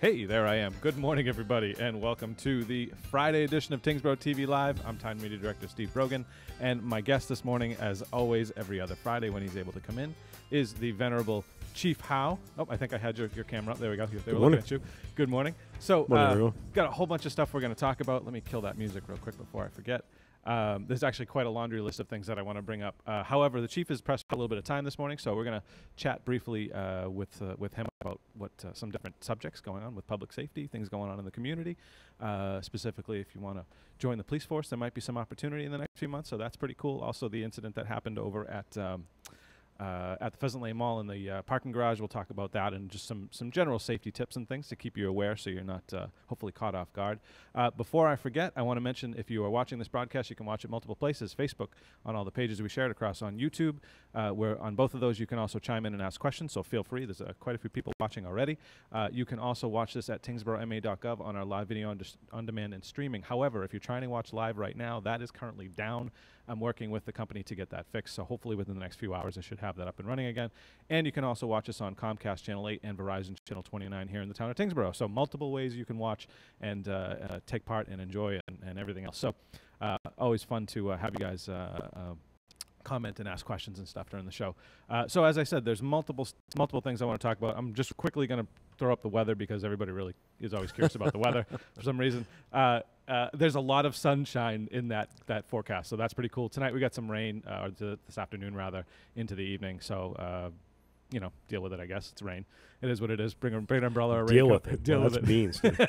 Hey, there I am. Good morning, everybody, and welcome to the Friday edition of Tyngsborough TV Live. I'm Time Media Director Steve Brogan, and my guest this morning, as always, every other Friday when he's able to come in, is the Venerable Chief Howe. Oh, I think I had your camera up. There we go. They were looking at you. Good morning. So, got a whole bunch of stuff we're going to talk about. Let me kill that music real quick before I forget. There's actually quite a laundry list of things that I want to bring up. However, the chief is pressed for a little bit of time this morning, so we're going to chat briefly with him about what some different subjects going on with public safety, things going on in the community. Specifically, if you want to join the police force, there might be some opportunity in the next few months, so that's pretty cool. Also, the incident that happened over at the Pheasant Lane Mall in the parking garage, we'll talk about that and just some general safety tips and things to keep you aware so you're not hopefully caught off guard. Before I forget, I want to mention if you are watching this broadcast, you can watch it multiple places. Facebook on all the pages we shared across on YouTube. Where on both of those you can also chime in and ask questions, so feel free. There's quite a few people watching already. You can also watch this at tyngsboroughma.gov on our live video on demand and streaming. However, if you're trying to watch live right now, that is currently down. I'm working with the company to get that fixed, so hopefully within the next few hours I should have that up and running again. And you can also watch us on Comcast Channel 8 and Verizon Channel 29 here in the town of Tyngsborough. So multiple ways you can watch and take part and enjoy and everything else. So always fun to have you guys comment and ask questions and stuff during the show. So as I said, there's multiple things I want to talk about. I'm just quickly going to throw up the weather because everybody really is always curious about the weather for some reason. There's a lot of sunshine in that forecast, so that's pretty cool. Tonight we got some rain, or this afternoon rather, into the evening. So you know, deal with it. I guess it's rain. It is what it is. Bring an umbrella or deal raincoat. with it. Deal well, with that's it. mean, Steve.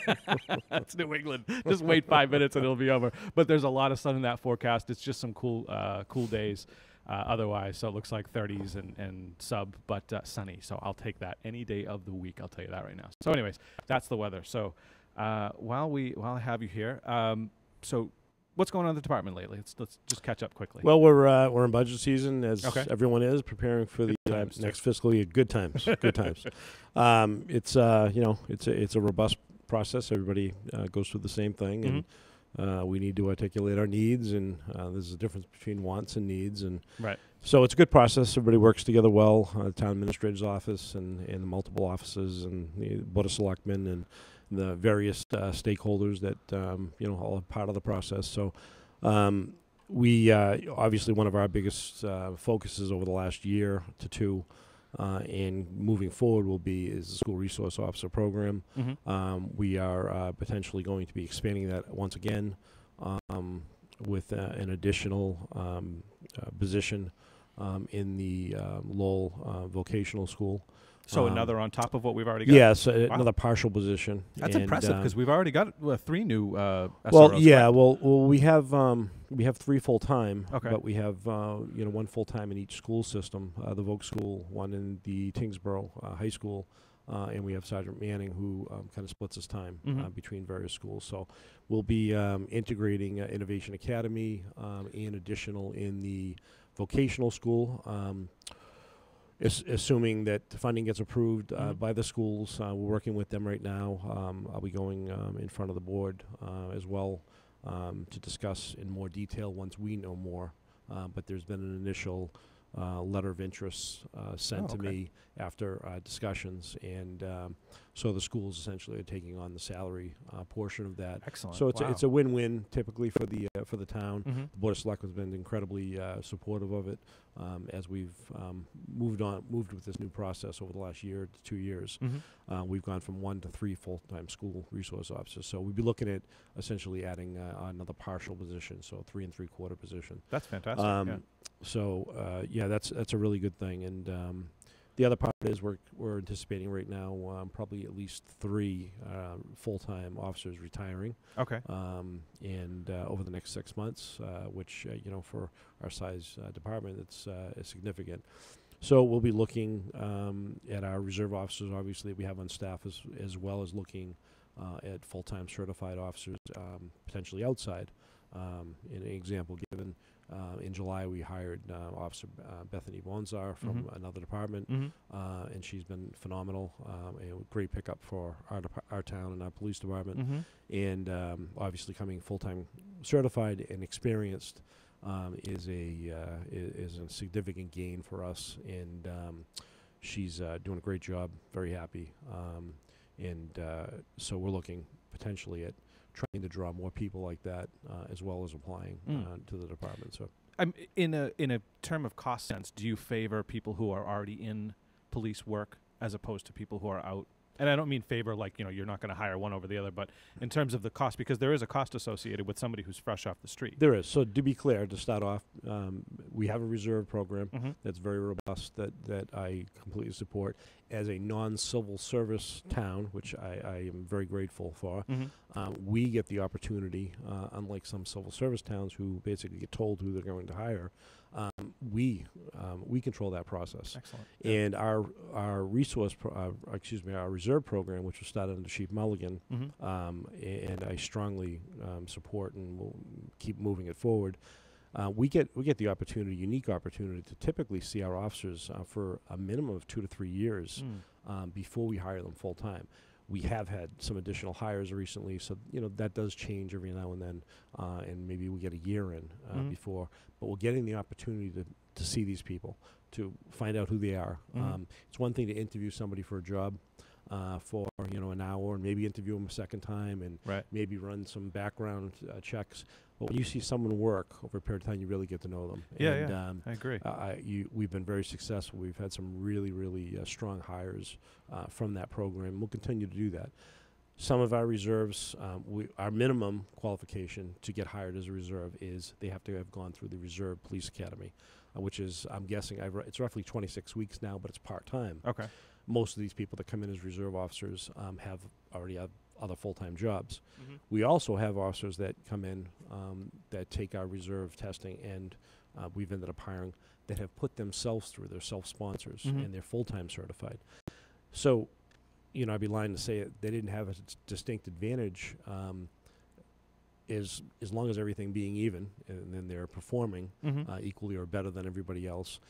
It's New England. Just wait 5 minutes and it'll be over. But there's a lot of sun in that forecast. It's just some cool days. Otherwise, so it looks like 30s and sub, but sunny. So I'll take that any day of the week. I'll tell you that right now. So, anyways, that's the weather. So while I have you here, so what's going on in the department lately? Let's just catch up quickly. Well, we're in budget season, as everyone is preparing for the next fiscal year. Good times, good times. It's it's a robust process. Everybody goes through the same thing, and we need to articulate our needs, and there's a difference between wants and needs, and so it's a good process. Everybody works together well. The town administrator's office and the multiple offices and the Board of Selectmen and the various stakeholders that all are part of the process. So we obviously one of our biggest focuses over the last year to two and moving forward is the school resource officer program. We are potentially going to be expanding that once again with an additional position in the Lowell Vocational School. So another on top of what we've already got? Yes, another partial position. That's impressive because we've already got 3 new SROs. Well, yeah, well, we have 3 full-time, but we have 1 full-time in each school system, the Voc School, one in the Tyngsborough High School, and we have Sergeant Manning who kind of splits his time between various schools. So we'll be integrating Innovation Academy and additional in the vocational school. Assuming that funding gets approved by the schools, we're working with them right now. I'll be going in front of the board as well to discuss in more detail once we know more. But there's been an initial letter of interest sent to me after discussions, and so the schools essentially are taking on the salary portion of that. Excellent. So it's a win-win typically for the town. The Board of Selectmen has been incredibly supportive of it as we've moved with this new process over the last year to 2 years. We've gone from 1 to 3 full-time school resource officers. So we'd be looking at essentially adding another partial position, so 3 3/4 position. That's fantastic. So that's a really good thing. And the other part is we're anticipating right now probably at least 3 full-time officers retiring. And over the next 6 months, which for our size department, it's significant. So we'll be looking at our reserve officers, obviously, we have on staff, as well as looking at full-time certified officers, potentially outside. In an example given, in July we hired Officer Bethany Bonzar from another department, and she's been phenomenal, a great pickup for our town and our police department. And obviously coming full-time certified and experienced is a significant gain for us, and she's doing a great job. Very happy. and so we're looking potentially at trying to draw more people like that, as well as applying to the department. So, in a term of cost sense, do you favor people who are already in police work as opposed to people who are out? And I don't mean favor like, you're not going to hire one over the other, but in terms of the cost, because there is a cost associated with somebody who's fresh off the street. There is. So to be clear, to start off, we have a reserve program that's very robust that I completely support. As a non-civil service town, which I am very grateful for, we get the opportunity, unlike some civil service towns who basically get told who they're going to hire, we control that process. Excellent. And our our reserve program, which was started under Chief Mulligan, and I strongly support and will keep moving it forward. We get the opportunity, unique opportunity, to typically see our officers for a minimum of 2 to 3 years before we hire them full time. We have had some additional hires recently, so that does change every now and then, and maybe we get a year in before. But we're getting the opportunity to see these people, to find out who they are. It's one thing to interview somebody for a job for an hour, and maybe interview them a second time, and maybe run some background checks. But when you see someone work over a period of time, you really get to know them. I agree. We've been very successful. We've had some really, really strong hires from that program. We'll continue to do that. Some of our reserves, our minimum qualification to get hired as a reserve is they have to have gone through the Reserve Police Academy, which is, I'm guessing, it's roughly 26 weeks now, but it's part-time. Okay. Most of these people that come in as reserve officers already have other full-time jobs. We also have officers that come in that take our reserve testing, and we've ended up hiring that have put themselves through. They're self-sponsors, and they're full-time certified. So, I'd be lying to say they didn't have a distinct advantage as long as everything being even, and then they're performing equally or better than everybody else.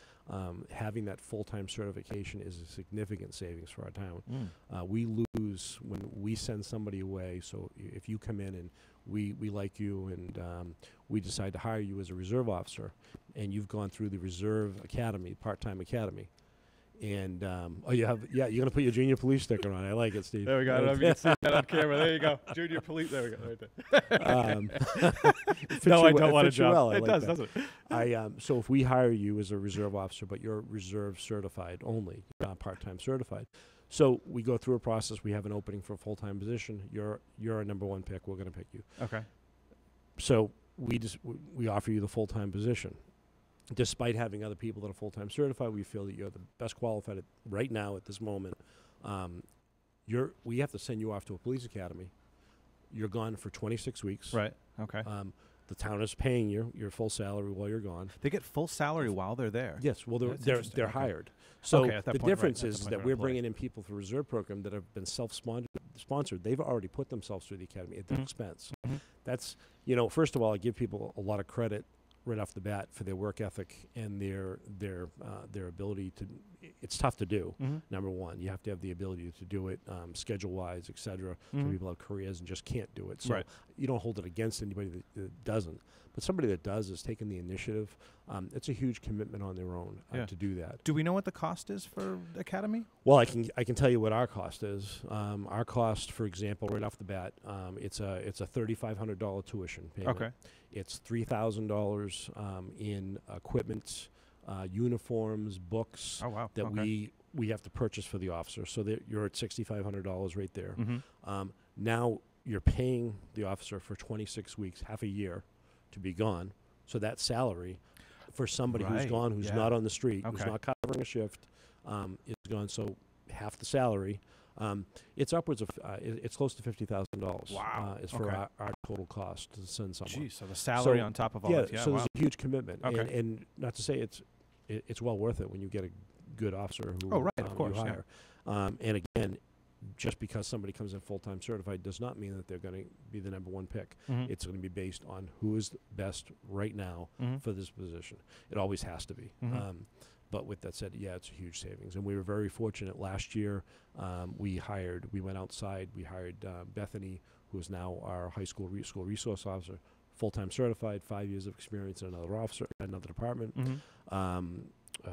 Having that full-time certification is a significant savings for our town. We lose when we send somebody away. So if you come in and we like you, and we decide to hire you as a reserve officer, and you've gone through the Reserve Academy, part-time academy, and you're gonna put your junior police sticker on. I like it, Steve. There we go. I don't know if you can see that on camera. There you go, junior police. There we go, right there. No, I don't want a job. Well. It like does, that. doesn't it? So if we hire you as a reserve officer, but you're reserve certified only, part-time certified. So we go through a process. We have an opening for a full-time position. You're a number one pick. We're going to pick you. Okay. So we offer you the full-time position. Despite having other people that are full-time certified, we feel that you're the best qualified right now at this moment. We have to send you off to a police academy. You're gone for 26 weeks. Right. Okay. The town is paying your full salary while you're gone. They get full salary while they're there. Yes. Well, they're okay. hired. So the difference is that we're bringing in people for reserve program that have been self-sponsored. They've already put themselves through the academy at their expense. That's first of all, I give people a lot of credit right off the bat for their work ethic and their ability to. It's tough to do. Number one, you have to have the ability to do it, schedule-wise, etc. Some people have careers and just can't do it. So you don't hold it against anybody that doesn't. But somebody that does is taking the initiative. It's a huge commitment on their own to do that. Do we know what the cost is for Academy? Well, I can tell you what our cost is. Our cost, for example, right off the bat, it's a $3,500 tuition payment. Okay. It's $3,000 in equipment, uniforms, books. Oh, wow. That we have to purchase for the officer. So that you're at $6,500 right there. Now you're paying the officer for 26 weeks, half a year, to be gone. So that salary for somebody who's gone, who's not on the street, who's not covering a shift, is gone. So half the salary. It's upwards of it's close to $50,000. Wow! Is for our total cost to send someone. Geez, so the salary on top of all that. So there's a huge commitment, and not to say it's well worth it when you get a good officer who you hire. And again, just because somebody comes in full-time certified does not mean that they're going to be the number one pick. It's going to be based on who is best right now for this position. It always has to be. But with that said, it's a huge savings. And we were very fortunate last year. We went outside. We hired Bethany, who is now our high school resource officer, full-time certified, 5 years of experience in another department.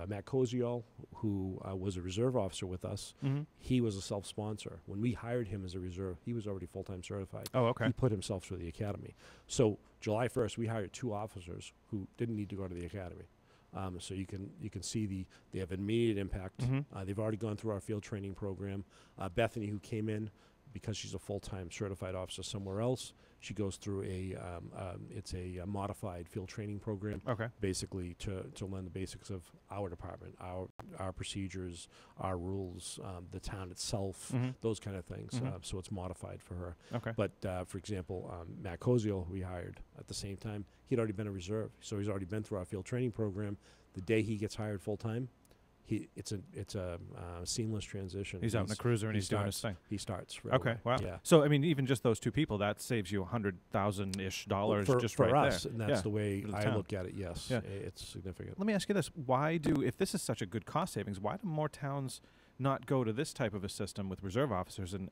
Matt Koziol, who was a reserve officer with us, he was a self-sponsor. When we hired him as a reserve, he was already full-time certified. Oh, okay. He put himself through the academy. So July 1st, we hired 2 officers who didn't need to go to the academy. So you can see they have immediate impact. They've already gone through our field training program. Bethany, who came in because she's a full-time certified officer somewhere else, she goes through it's a modified field training program. Okay. Basically to learn the basics of our department, our procedures, our rules, the town itself, those kind of things. So it's modified for her. Okay. But for example, Matt Koziel, who we hired at the same time, he'd already been a reserve, so he's already been through our field training program. The day he gets hired full time, it's a seamless transition. He's out in the cruiser and he's doing his thing. He starts. Right Okay, away. wow. Yeah. So I mean, even just those 2 people, that saves you $100,000-ish just for right us, there. and that's the way I town. look at it. Yes, it's significant. Let me ask you this: if this is such a good cost savings, why do more towns not go to this type of a system with reserve officers and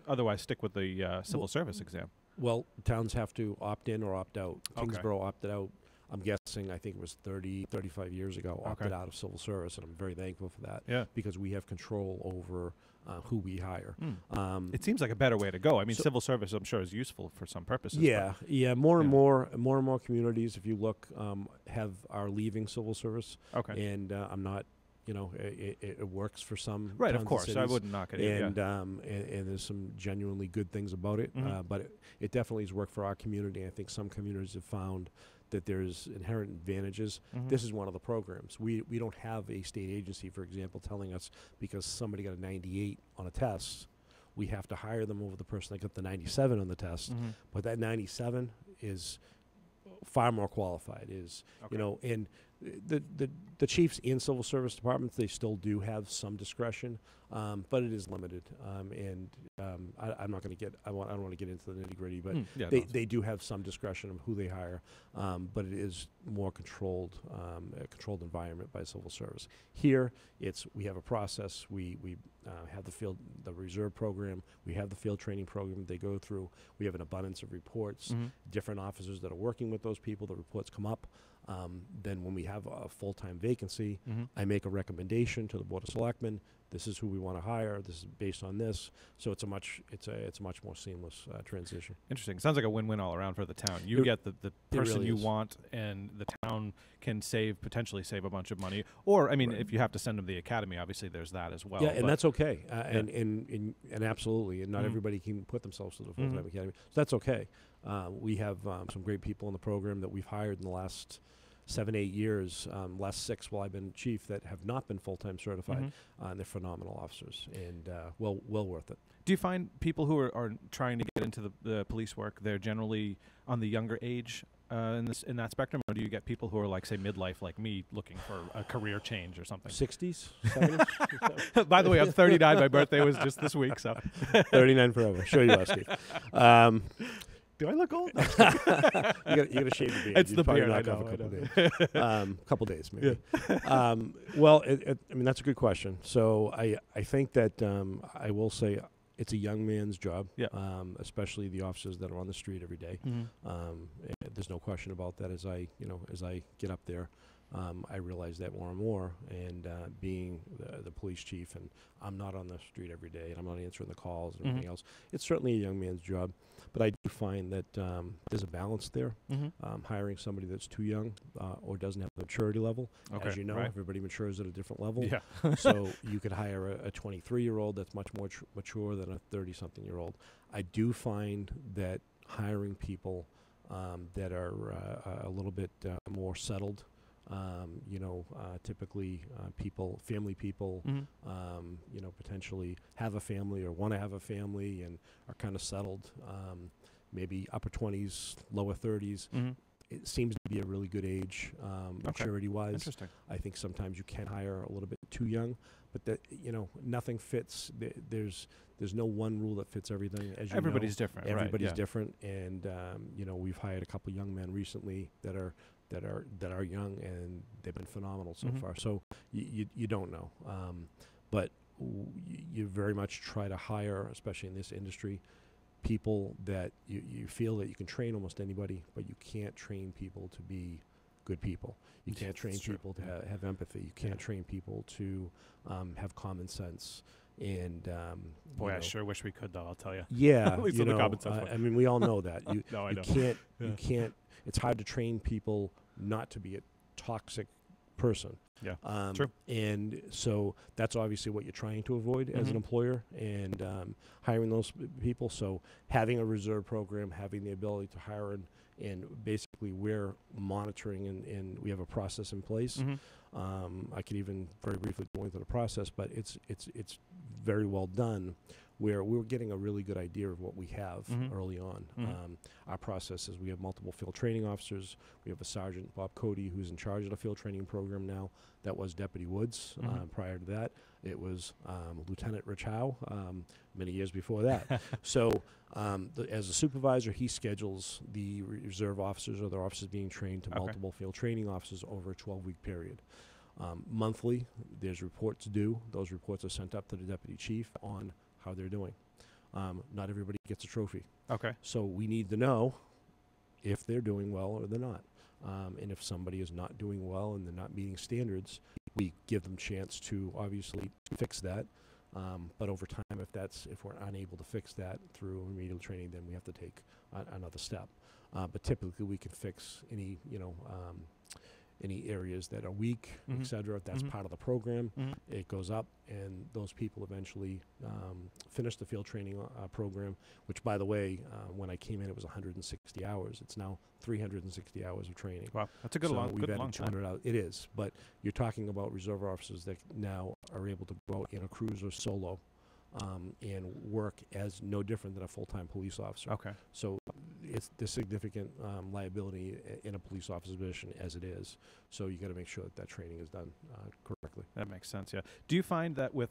otherwise stick with the civil service exam? Well, towns have to opt in or opt out. Okay. Tyngsborough opted out. I'm guessing, I think it was 35 years ago, opted out of civil service, and I'm very thankful for that. Yeah. Because we have control over who we hire. It seems like a better way to go. I mean, civil service, I'm sure, is useful for some purposes. Yeah, more and more communities, if you look, are leaving civil service. Okay. And I'm not, it works for some. Right, towns of course. and I cities, wouldn't knock it. and there's some genuinely good things about it. But it definitely has worked for our community. I think some communities have found that there's inherent advantages. This is one of the programs. We don't have a state agency, for example, telling us because somebody got a 98 on a test, we have to hire them over the person that got the 97 on the test. But that 97 is far more qualified. And the chiefs in civil service departments, they still do have some discretion, but it is limited. I'm not going to I don't want to get into the nitty gritty, but they do have some discretion of who they hire, but it is more controlled, a controlled environment by civil service. Here, we have a process. We have the reserve program. We have the field training program they go through. We have an abundance of reports, different officers that are working with those people. The reports come up. Then when we have a full-time vacancy, I make a recommendation to the Board of Selectmen. This is who we want to hire. This is based on this. So it's a much more seamless transition. Interesting. Sounds like a win-win all around for the town. You get the person really you want, and the town can potentially save a bunch of money. Or, I mean, if you have to send them to the academy, obviously there's that as well. Yeah, and that's okay. And absolutely. And not everybody can put themselves to the full-time academy. So that's okay. We have some great people in the program that we've hired in the last 7-8 years, last 6 while I've been chief, that have not been full-time certified, and they're phenomenal officers and well worth it. Do you find people who are trying to get into the police work, they're generally on the younger age in that spectrum, or do you get people who are like, say, midlife, like me, looking for a career change or something? 60s, 70s. By the way, I'm 39. My birthday was just this week, so 39 forever. Show you, Steve. Do I look old? You got to shave the beard. It's the beard. A couple days, maybe. Yeah. Well, I mean, that's a good question. So I think that I will say it's a young man's job, especially the officers that are on the street every day. There's no question about that. As I get up there, I realize that more and more. And being the police chief, and I'm not on the street every day, and I'm not answering the calls and everything else. It's certainly a young man's job, but I do find that there's a balance there. Hiring somebody that's too young or doesn't have the maturity level. As you know, everybody matures at a different level. Yeah. So you could hire a 23-year-old that's much more mature than a 30-something-year-old. I do find that hiring people that are a little bit more settled, typically family people, potentially have a family or want to have a family and are kind of settled, maybe upper 20s, lower 30s. It seems to be a really good age, maturity-wise. Interesting. I think sometimes you can hire a little bit too young, but that nothing fits. There's no one rule that fits everything. As you Everybody's different. Everybody's different, and we've hired a couple young men recently that are young, and they've been phenomenal so far. So you don't know, but you very much try to hire, especially in this industry, people that you feel that you can train almost anybody, but you can't train people to be good people. You can't train people to have empathy. You can't train people to have common sense. And boy, I sure wish we could, though. I'll tell you. Yeah, at least on the common sense I mean, we all know that. You, no, I you know. can't. You can't. It's hard to train people not to be a toxic person. Yeah, true. And so that's obviously what you're trying to avoid as an employer, and hiring those people. So having a reserve program, having the ability to hire, and basically we're monitoring, and we have a process in place. I could even very briefly go into the process, but it's very well done, where we're getting a really good idea of what we have early on. Our process is we have multiple field training officers. We have a Sergeant, Bob Cody, who's in charge of the field training program now. That was Deputy Woods. Prior to that, it was Lieutenant Rich Howe, many years before that. So as a supervisor, he schedules the reserve officers or the officers being trained to multiple field training officers over a 12-week period. Monthly, there's reports due. Those reports are sent up to the Deputy Chief on how they're doing. Not everybody gets a trophy. Okay. So we need to know if they're doing well or they're not. And if somebody is not doing well and they're not meeting standards, we give them chance to obviously fix that. But over time, if we're unable to fix that through remedial training, then we have to take another step. But typically, we can fix any areas that are weak, et cetera. That's part of the program. It goes up, and those people eventually finish the field training program, which, by the way, when I came in, it was 160 hours. It's now 360 hours of training. Wow, that's a good long time. Hours. It is, but you're talking about reserve officers that now are able to go out in a cruiser solo and work as no different than a full-time police officer. Okay. So it's the significant liability in a police officer's position as it is. So you got to make sure that training is done correctly. That makes sense. Yeah. Do you find that with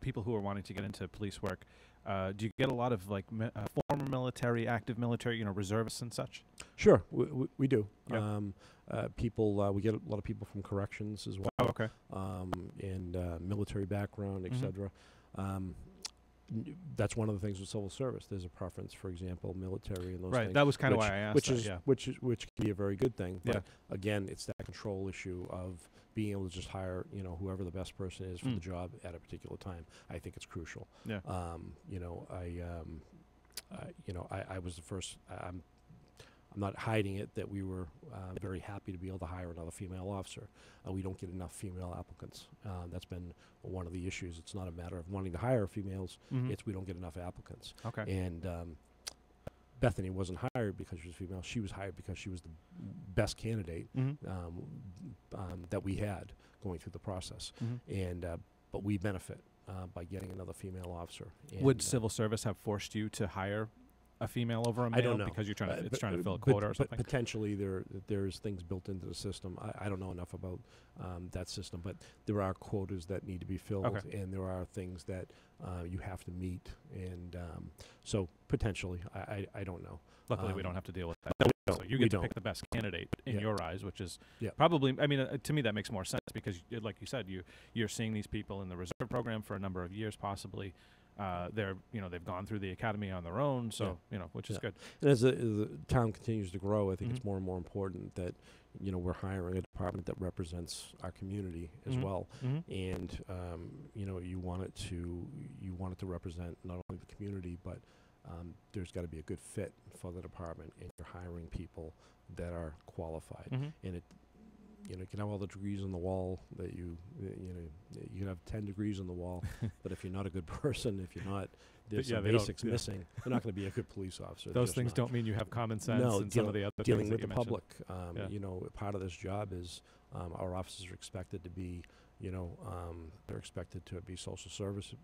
people who are wanting to get into police work, do you get a lot of like former military, active military, reservists and such? Sure, we do. Yeah. We get a lot of people from corrections as well. Oh, okay. And military background, etc. That's one of the things with civil service. There's a preference, for example, military and those things. Right, that was kind of why I asked which can be a very good thing. But again, it's that control issue of being able to just hire, whoever the best person is for the job at a particular time. I think it's crucial. Yeah. I was the first. I'm not hiding it that we were very happy to be able to hire another female officer. We don't get enough female applicants. That's been one of the issues. It's not a matter of wanting to hire females. It's we don't get enough applicants. Okay. And Bethany wasn't hired because she was female. She was hired because she was the best candidate that we had going through the process. And but we benefit by getting another female officer. And would civil service have forced you to hire a female over a male? I don't know, because you're trying to fill a quota or something? Potentially there's things built into the system. I don't know enough about that system, but there are quotas that need to be filled, and there are things that you have to meet, and so potentially, I don't know. Luckily, we don't have to deal with that. No, so you get to pick the best candidate in your eyes, which is probably, to me that makes more sense because, like you said, you're seeing these people in the reserve program for a number of years possibly. They've gone through the academy on their own, so which is good. And as the town continues to grow, I think it's more and more important that we're hiring a department that represents our community as well, and you want it to represent not only the community, but there's got to be a good fit for the department, and you're hiring people that are qualified, and you can have all the degrees on the wall that you can have 10 degrees on the wall, but if you're not a good person, if you're not, there's some basics missing, you're not going to be a good police officer. Those things don't mean you have common sense and some of the other dealing things with that the public. Part of this job is our officers are expected to be, they're expected to be social service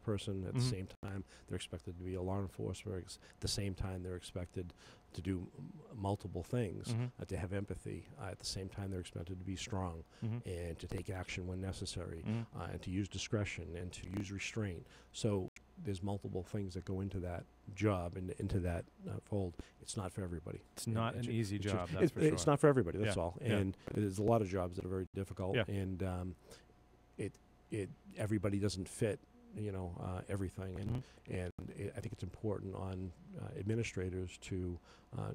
person at the same time. They're expected to be a law enforcement. At the same time, they're expected to do multiple things, to have empathy. At the same time, they're expected to be strong and to take action when necessary, and to use discretion and to use restraint. So there's multiple things that go into that job and into that fold. It's not for everybody. It's not an easy job, that's for sure. It's not for everybody, that's all. And there's a lot of jobs that are very difficult, and everybody doesn't fit everything, and I think it's important on administrators to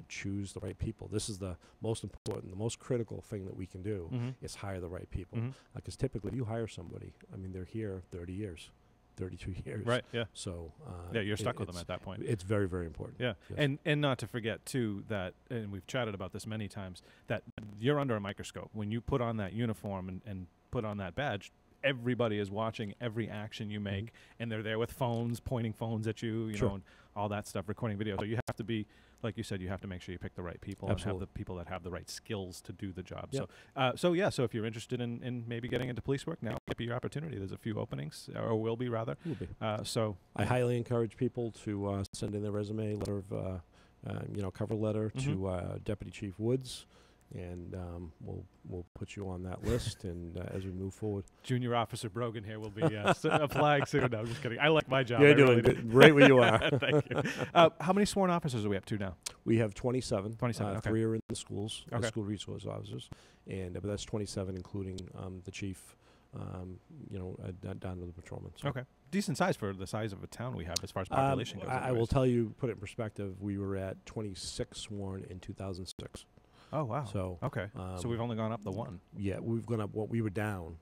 choose the right people. This is the most important, the most critical thing that we can do is hire the right people. Because typically, if you hire somebody, I mean, they're here 30 years. 32 years. Right, yeah. So yeah, you're stuck with them at that point. It's very, very important. Yeah, yes. And not to forget, too, that, and we've chatted about this many times, that you're under a microscope. When you put on that uniform and put on that badge, everybody is watching every action you make, and they're there with phones, pointing phones at you, you know, and all that stuff, recording video. So you have to be, like you said, you have to make sure you pick the right people and have the people that have the right skills to do the job. Yep. So if you're interested in maybe getting into police work, now might be your opportunity. There's a few openings, or will be rather. Will be. So I highly encourage people to send in their resume, letter of, cover letter to Deputy Chief Woods. And we'll put you on that list, and as we move forward, Junior Officer Brogan here will be applying soon. No, I'm just kidding. I like my job. You're doing great where you are. Thank you. How many sworn officers are we up to now? We have 27. 27. Okay. 3 are in the schools, school resource officers, and but that's 27, including the chief. Down to the patrolmen. So. Okay, decent size for the size of a town we have as far as population goes. I will tell you, put it in perspective. We were at 26 sworn in 2006. Oh, wow. So okay. So we've only gone up the one. Yeah, we've gone up. We were down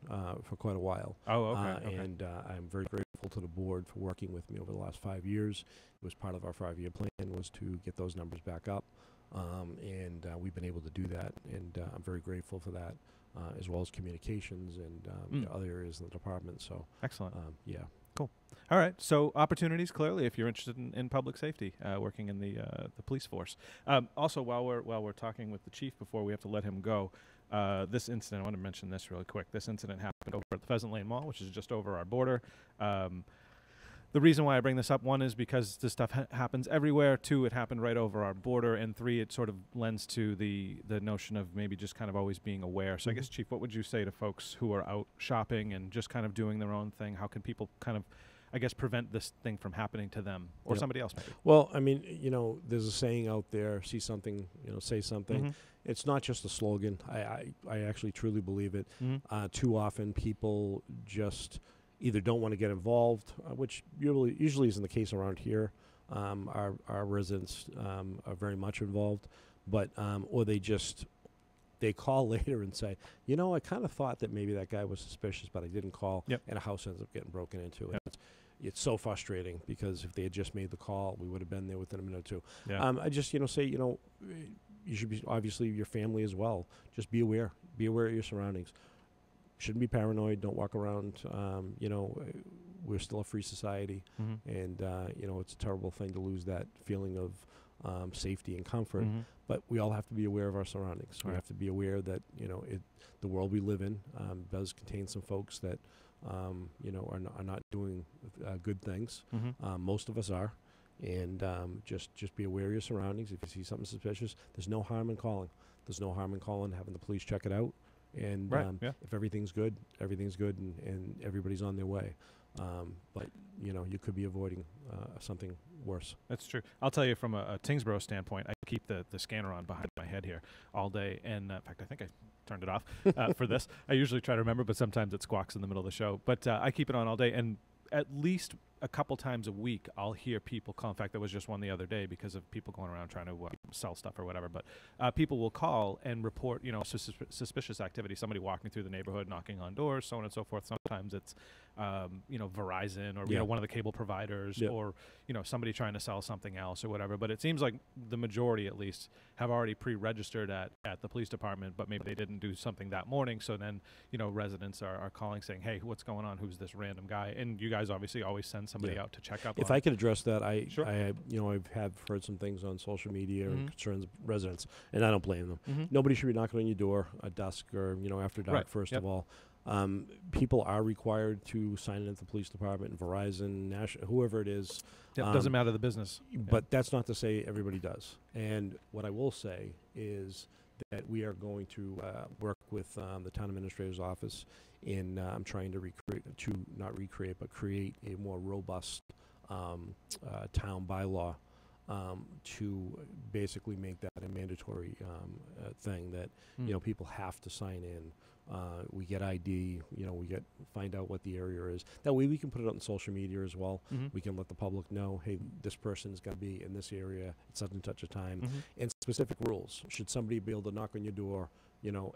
for quite a while. Oh, okay. And I'm very grateful to the board for working with me over the last 5 years. It was part of our 5-year plan was to get those numbers back up, and we've been able to do that. And I'm very grateful for that, as well as communications and other areas of the department. So excellent. Yeah. Cool. All right. So opportunities, clearly, if you're interested in public safety, working in the police force. Also, while we're talking with the chief before we have to let him go, this incident, I want to mention this really quick. This incident happened over at the Pheasant Lane Mall, which is just over our border. The reason why I bring this up, 1, is because this stuff happens everywhere. 2, it happened right over our border. And 3, it sort of lends to the notion of maybe just kind of always being aware. So I guess, Chief, what would you say to folks who are out shopping and just kind of doing their own thing? How can people kind of, I guess, prevent this thing from happening to them or somebody else maybe? Well, I mean, there's a saying out there, see something, say something. It's not just a slogan. I actually truly believe it. Too often people just either don't want to get involved, which usually isn't the case around here. Our residents are very much involved, but or they call later and say, I kind of thought that maybe that guy was suspicious, but I didn't call, and a house ends up getting broken into. Yep. It's so frustrating because if they had just made the call, we would have been there within a minute or two. Yeah. I just say, you should be, obviously your family as well. Just be aware of your surroundings. Shouldn't be paranoid. Don't walk around. We're still a free society, and it's a terrible thing to lose that feeling of safety and comfort. But we all have to be aware of our surroundings. We have to be aware that the world we live in does contain some folks that are not doing good things. Most of us are, and just be aware of your surroundings. If you see something suspicious, there's no harm in calling. There's no harm in calling, having the police check it out. And if everything's good, and everybody's on their way. But you could be avoiding something worse. That's true. I'll tell you from a Tyngsborough standpoint, I keep the scanner on behind my head here all day. And in fact, I think I turned it off for this. I usually try to remember, but sometimes it squawks in the middle of the show. But I keep it on all day. And at least a couple times a week, I'll hear people call. In fact, there was just one the other day because of people going around trying to sell stuff or whatever. But people will call and report, suspicious activity. Somebody walking through the neighborhood, knocking on doors, so on and so forth. Sometimes it's, Verizon or one of the cable providers, or somebody trying to sell something else or whatever. But it seems like the majority, at least, have already pre-registered at the police department, but maybe they didn't do something that morning. So then, residents are calling saying, "Hey, what's going on? Who's this random guy?" And you guys obviously always send somebody out to check up. If I could address that, I've heard some things on social media and concerns of residents, and I don't blame them. Nobody should be knocking on your door at dusk or after dark. First of all, people are required to sign in at the police department, Verizon, National, whoever it is. Doesn't matter the business, but that's not to say everybody does. And what I will say is that we are going to work with the town administrator's office in trying to create a more robust town bylaw to basically make that a mandatory thing that people have to sign in. We get ID, we find out what the area is. That way we can put it out on social media as well. We can let the public know, hey, this person's going to be in this area at such and such a time. And specific rules. Should somebody be able to knock on your door,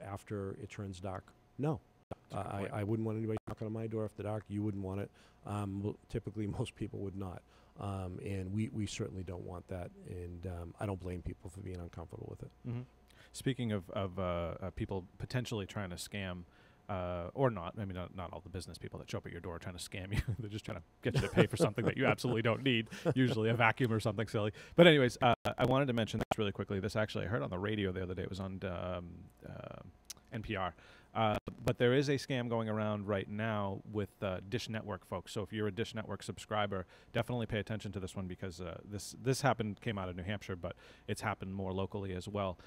after it turns dark? No. I wouldn't want anybody knocking on my door after dark. You wouldn't want it. Typically, most people would not. And we certainly don't want that. And I don't blame people for being uncomfortable with it. Speaking of people potentially trying to scam, or not, I mean, not all the business people that show up at your door are trying to scam you. They're just trying to get you to pay for something that you absolutely don't need, usually a vacuum or something silly. But anyways, I wanted to mention this really quickly. This actually I heard on the radio the other day. It was on NPR. But there is a scam going around right now with Dish Network folks. So if you're a Dish Network subscriber, definitely pay attention to this one, because this came out of New Hampshire, but it's happened more locally as well.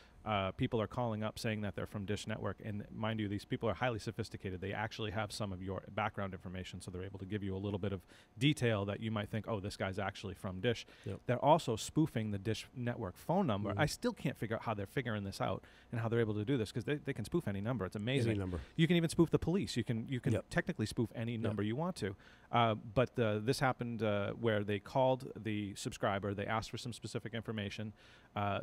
People are calling up saying that they're from Dish Network, and mind you, these people are highly sophisticated. They actually have some of your background information, so they're able to give you a little bit of detail that you might think, oh, this guy's actually from Dish. They're also spoofing the Dish Network phone number. I still can't figure out how they're figuring this out and how they're able to do this, because they can spoof any number. It's amazing. Any number. You can even spoof the police. You can technically spoof any number you want to. But this happened where they called the subscriber. They asked for some specific information.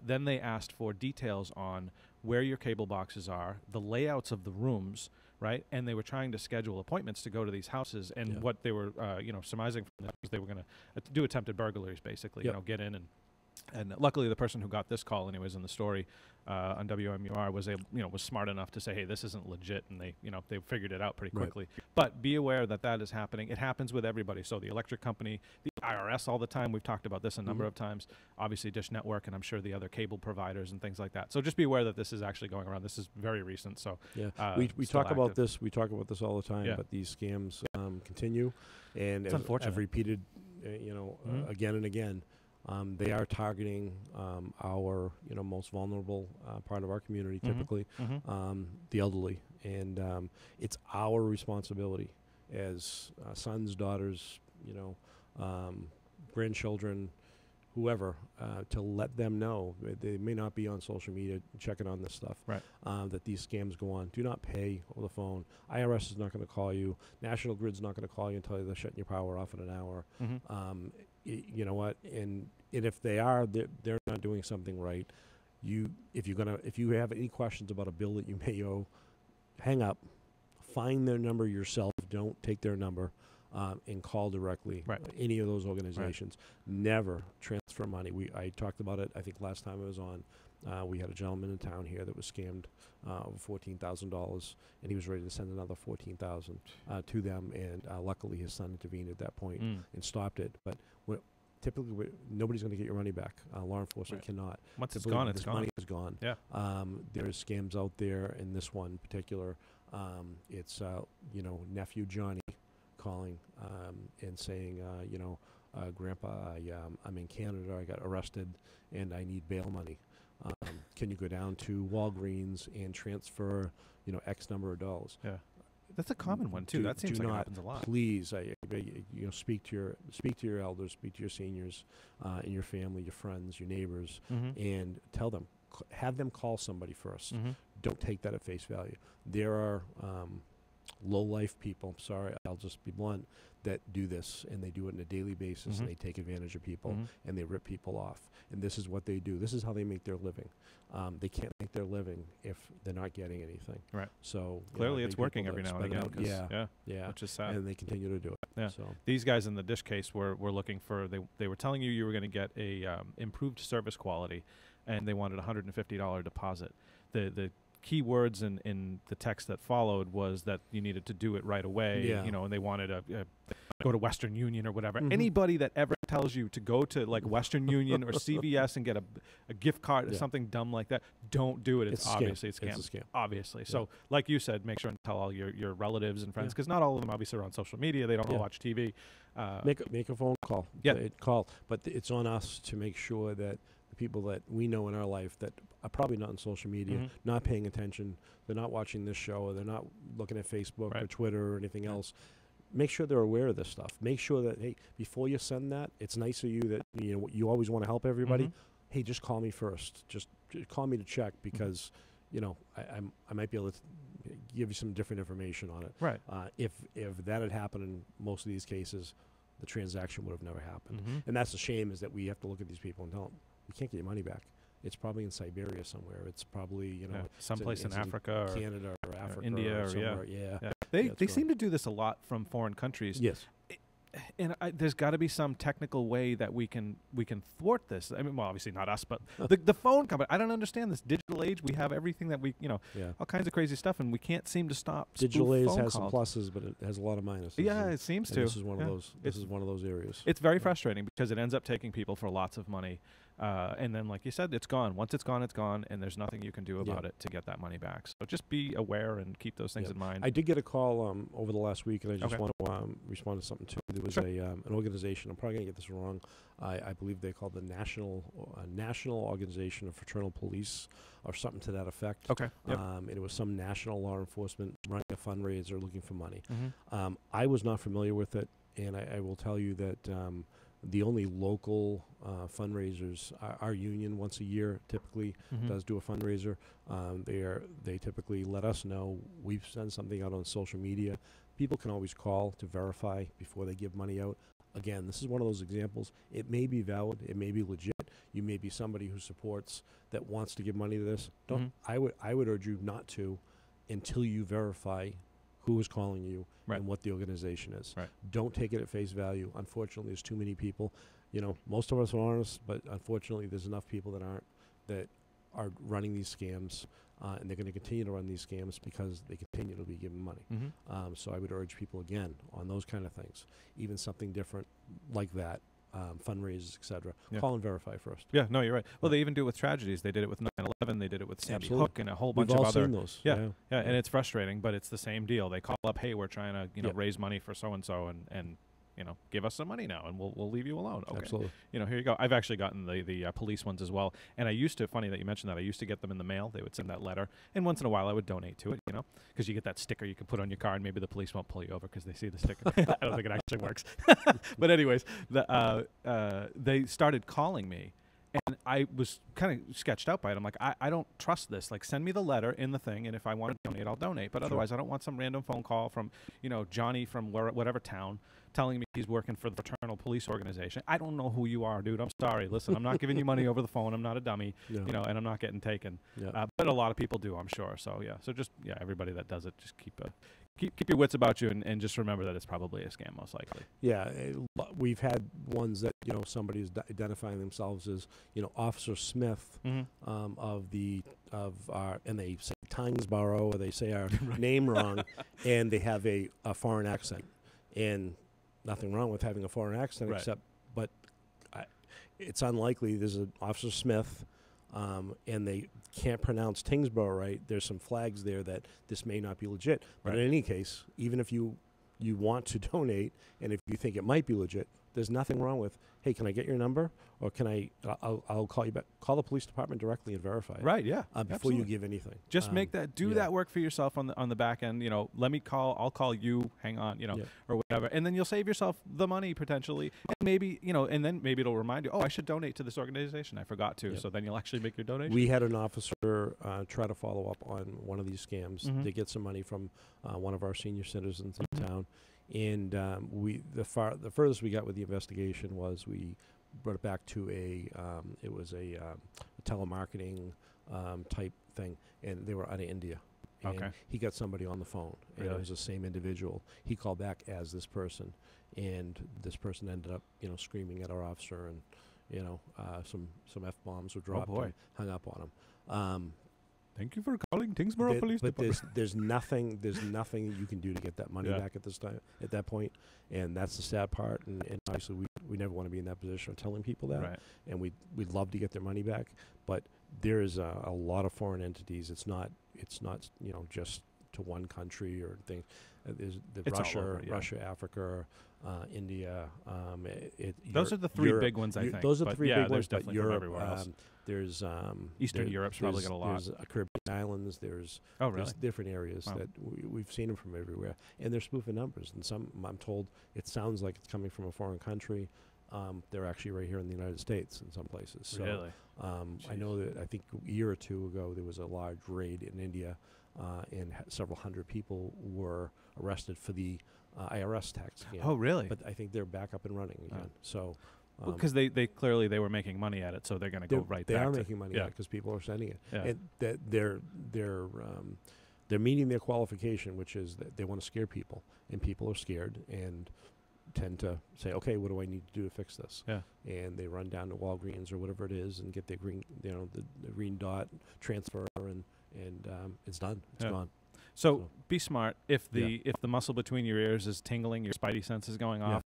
Then they asked for details on where your cable boxes are, the layouts of the rooms, right? And they were trying to schedule appointments to go to these houses. And what they were, surmising from that was they were going to do attempted burglaries, basically. Get in and luckily the person who got this call, anyways, in the story on WMUR was smart enough to say, hey, this isn't legit, and they figured it out pretty quickly. But be aware that is happening. It happens with everybody. So the electric company, the IRS all the time. We've talked about this a number of times. Obviously Dish Network, and I'm sure the other cable providers and things like that. So just be aware that this is actually going around. This is very recent. So we talk about this. We talk about this all the time. But these scams continue, and it's unfortunate. I've repeated, again and again. They are targeting our, most vulnerable part of our community, typically, the elderly, and it's our responsibility as sons, daughters, grandchildren, whoever, to let them know. They may not be on social media checking on this stuff, that these scams go on. Do not pay over the phone. IRS is not going to call you. National Grid's not going to call you and tell you they're shutting your power off in an hour. You know what? And if they are, they're not doing something right. If you have any questions about a bill that you may owe, hang up, find their number yourself. Don't take their number, and call directly. Any of those organizations. Never transfer money. I talked about it. I think last time I was on. We had a gentleman in town here that was scammed over $14,000, and he was ready to send another $14,000 to them. And luckily, his son intervened at that point and stopped it. But typically, nobody's going to get your money back. Law enforcement cannot. Once it's gone, it's gone. Money is gone. There's scams out there, and this one in particular, it's nephew Johnny calling and saying, Grandpa, I'm in Canada. I got arrested, and I need bail money. Can you go down to Walgreens and transfer, X number of dollars? That's a common one too. That seems like it happens a lot. Please, speak to your elders, speak to your seniors, in your family, your friends, your neighbors, and tell them, have them call somebody first. Don't take that at face value. There are low-life people. I'm sorry, I'll just be blunt. That do this, and they do it on a daily basis, and they take advantage of people, and they rip people off. And this is what they do. This is how they make their living. They can't make their living if they're not getting anything. So clearly, it's working every now and again. Which is sad. And they continue to do it. So these guys in the Dish case were looking for. They were telling you were going to get a improved service quality, and they wanted a $150 deposit. The key words in the text that followed was that you needed to do it right away, and they wanted to go to Western Union or whatever. Anybody that ever tells you to go to like Western Union or CVS and get a gift card or something dumb like that, don't do it. It's obviously a scam. It's a scam. Obviously. So like you said, make sure and tell all your relatives and friends, because not all of them obviously are on social media. They don't all watch TV. Make a phone call. But it's on us to make sure that the people that we know in our life that are probably not on social media, not paying attention, they're not watching this show, or they're not looking at Facebook or Twitter or anything else, make sure they're aware of this stuff. Make sure that, hey, before you send that, it's nice of you that you always want to help everybody. Hey, just call me first. Just call me to check because I might be able to give you some different information on it. Right. If that had happened in most of these cases, the transaction would have never happened. And that's the shame, is that we have to look at these people and tell them, we can't get your money back. It's probably in Siberia somewhere. It's probably someplace in Africa or Canada or Africa, India or somewhere. They seem to do this a lot from foreign countries. Yes. And there's got to be some technical way that we can thwart this. I mean, well, obviously not us, but the phone company. I don't understand this digital age. We have everything that we, all kinds of crazy stuff, and we can't seem to stop. Digital age has some pluses, but it has a lot of minuses. Yeah, it seems to. This is one of those. This is one of those areas. It's very frustrating because it ends up taking people for lots of money, and then, like you said, it's gone. Once it's gone, and there's nothing you can do about it to get that money back. So just be aware and keep those things in mind. I did get a call over the last week, and I just want to respond to something too. There was an organization. I'm probably going to get this wrong. I believe they called the National Organization of Fraternal Police, or something to that effect. Okay. Yep. And it was some national law enforcement running a fundraiser looking for money. I was not familiar with it, and I will tell you that the only local fundraisers, our union once a year typically does do a fundraiser. They typically let us know. We send something out on social media. People can always call to verify before they give money out. Again, this is one of those examples. It may be valid. It may be legit. You may be somebody who supports, that wants to give money to this. I would urge you not to until you verify who is calling you and what the organization is. Don't take it at face value. Unfortunately, there's too many people. Most of us are honest, but unfortunately, there's enough people that are running these scams, and they're going to continue to run these scams because they continue to be given money. So I would urge people, again, on those kind of things, even something different like that, fundraisers, etc. Call and verify first. Yeah, no, you're right. Well, they even do it with tragedies. They did it with 9/11. They did it with Sandy Hook and a whole bunch We've of all other. seen those. Yeah, and it's frustrating, but it's the same deal. They call up, hey, we're trying to raise money for so and so, and give us some money now, and we'll leave you alone. Okay. Absolutely. Here you go. I've actually gotten the police ones as well, and I used to. Funny that you mentioned that. I used to get them in the mail. They would send that letter, and once in a while I would donate to it. Because you get that sticker you can put on your car, and maybe the police won't pull you over because they see the sticker. I don't think it actually works. But anyways, they started calling me. And I was kind of sketched out by it. I'm like, I don't trust this. Like, send me the letter in the thing, and if I want to donate, I'll donate. But otherwise, I don't want some random phone call from, Johnny from whatever town telling me he's working for the fraternal police organization. I don't know who you are, dude. I'm sorry. Listen, I'm not giving you money over the phone. I'm not a dummy, and I'm not getting taken. But a lot of people do, I'm sure. So, So just, everybody that does it, just keep your wits about you and just remember that it's probably a scam, most likely. Yeah, we've had ones that, somebody is identifying themselves as, Officer Smith of our, and they say Tyngsborough, or they say our name wrong, and they have a foreign accent. And nothing wrong with having a foreign accent, but it's unlikely. There's an Officer Smith, and they can't pronounce Tyngsborough right. There's some flags there that this may not be legit. But in any case, even if you want to donate, and if you think it might be legit, there's nothing wrong with, hey, can I get your number? Or can I'll call you back. Call the police department directly and verify it. Right, yeah. Before you give anything. Just make that, that work for yourself on the back end. Let me call, I'll call you, hang on, or whatever. And then you'll save yourself the money potentially. And maybe, and then maybe it'll remind you, I should donate to this organization. I forgot to. So then you'll actually make your donation. We had an officer try to follow up on one of these scams to get some money from one of our senior citizens in town. And the furthest we got with the investigation was we brought it back to a telemarketing type thing, and they were out of India. And he got somebody on the phone, and it was the same individual. He called back as this person, and this person ended up, screaming at our officer, and some F-bombs were dropped. And hung up on him. Thank you for calling Tyngsborough Police Department. But there's nothing you can do to get that money back at this time, at that point, and that's the sad part. And obviously, we never want to be in that position of telling people that, and we'd love to get their money back. But there is a lot of foreign entities. It's not just to one country or things. There's It's all Russia, over, yeah. Russia, Africa, India. Those are the three big ones, I think. Those are the but three yeah, big there's ones. But definitely from Europe, everywhere else. there's Eastern Europe's probably got a lot. There's Caribbean islands. There's Really? different areas Wow. that we've seen them from everywhere, and they're spoofing numbers. And some, I'm told, it sounds like it's coming from a foreign country. They're actually right here in the United States in some places. So, Really? I know that I think a year or two ago there was a large raid in India, and several hundred people were arrested for the IRS tax scam. Oh, really? But I think they're back up and running again. So, Because they clearly they were making money at it, so they're going to go right they back. are to making money yeah. at it because people are sending it. Yeah. And that they're meeting their qualification, which is that they want to scare people, and people are scared and tend to say, okay, what do I need to do to fix this? Yeah. And they run down to Walgreens or whatever it is and get their green, the green dot transfer, and it's done. It's gone. So be smart. If the muscle between your ears is tingling, your spidey sense is going off,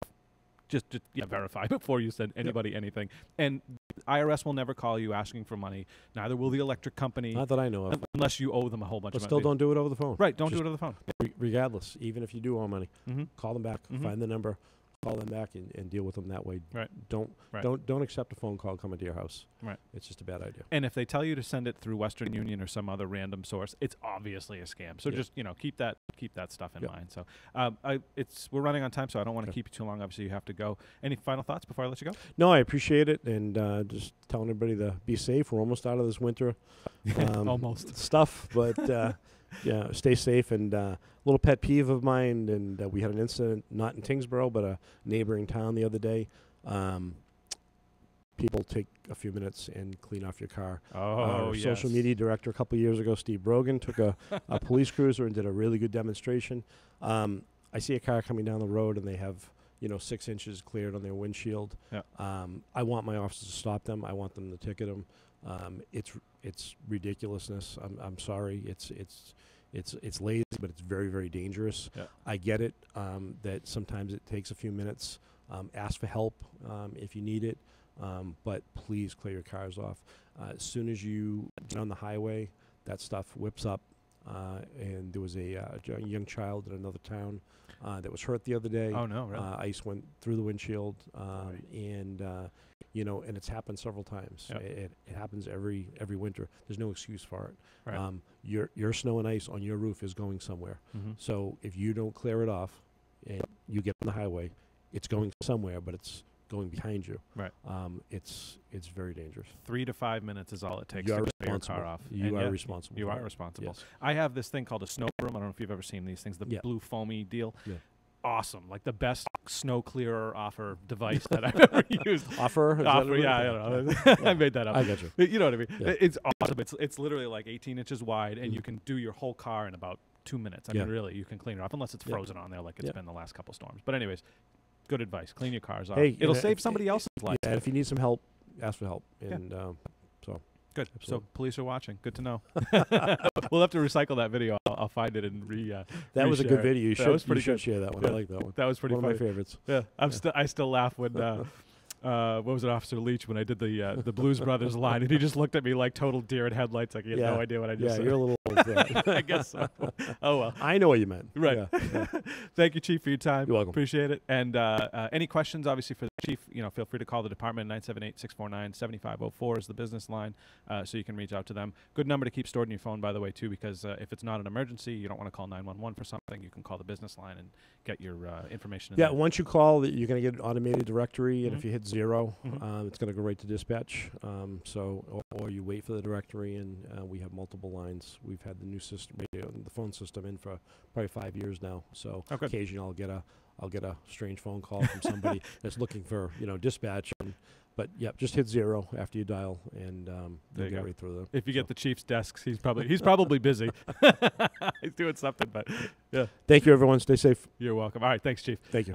just verify before you send anybody anything. And IRS will never call you asking for money. Neither will the electric company. Not that I know of. Unless you owe them a whole bunch but of still money. don't do it over the phone. Right, don't do it over the phone. Regardless, even if you do owe money, Mm-hmm. call them back, find the number, call them back, and deal with them that way. Right. Don't accept a phone call coming to your house. Right. It's just a bad idea. And if they tell you to send it through Western Union or some other random source, it's obviously a scam. So just keep that stuff in mind. So we're running on time, so I don't want to keep you too long. Obviously, you have to go. Any final thoughts before I let you go? No, I appreciate it, and just telling everybody to be safe. We're almost out of this winter Almost stuff, but yeah, stay safe. And a little pet peeve of mine, and we had an incident not in Tyngsborough, but a neighboring town the other day. People take a few minutes and clean off your car. Our social media director a couple of years ago, Steve Brogan, took a police cruiser and did a really good demonstration. I see a car coming down the road and they have 6 inches cleared on their windshield. Yeah. I want my officers to stop them. I want them to ticket them. It's ridiculousness. I'm sorry. It's lazy, but it's very, very dangerous. Yeah. I get it that sometimes it takes a few minutes. Ask for help if you need it. But please clear your cars off. As soon as you get on the highway, that stuff whips up. And there was a young child in another town that was hurt the other day. Oh, no, really? Ice went through the windshield, and it's happened several times. Yep. It happens every winter. There's no excuse for it. Right. Your snow and ice on your roof is going somewhere. Mm-hmm. So if you don't clear it off, and you get on the highway, it's going somewhere, but it's going behind you. Right. It's very dangerous. 3 to 5 minutes is all it takes You to are clear your responsible. car off. You are responsible. You for are it. responsible. Yes. I have this thing called a snow broom. I don't know if you've ever seen these things, the blue foamy deal. Yeah. Awesome. Like the best snow clearer offer device that I've ever used. Offer? Yeah, I don't know. I made that up. I got you. You know what I mean? Yeah. It's awesome. It's literally like 18 inches wide, and you can do your whole car in about 2 minutes. I mean, really, you can clean it off, unless it's frozen on there like it's been the last couple storms. But anyways, good advice. Clean your cars off. Hey, It'll save somebody else's life. Yeah, and if you need some help, ask for help. And so good. Absolutely. So police are watching. Good to know. We'll have to recycle that video. I'll find it and that was a good video. You was pretty good. Share that one. Yeah. I like that one. That was pretty one funny. of my favorites. Yeah, I still laugh when what was it, Officer Leach, when I did the Blues Brothers line, and he just looked at me like total deer in headlights, like he had no idea what I just said. Yeah, you're a little old for that. I guess so. Oh well. I know what you meant. Right. Yeah. Thank you, Chief, for your time. You're welcome. Appreciate it. And any questions, obviously, for the Chief, feel free to call the department. 978-649-7504 is the business line, so you can reach out to them. Good number to keep stored in your phone, by the way, too, because if it's not an emergency, you don't want to call 911 for something. You can call the business line and get your information in there. Once you call, you're going to get an automated directory, and if you hit 0, it's going to go right to dispatch. Or you wait for the directory, and we have multiple lines. We've had the new system, the phone system, in for probably 5 years now. So occasionally I'll get a strange phone call from somebody that's looking for dispatch. But just hit 0 after you dial, and you'll get right through them. If you get the Chief's desks, he's probably busy. He's doing something, but yeah. Thank you, everyone. Stay safe. You're welcome. All right, thanks, Chief. Thank you.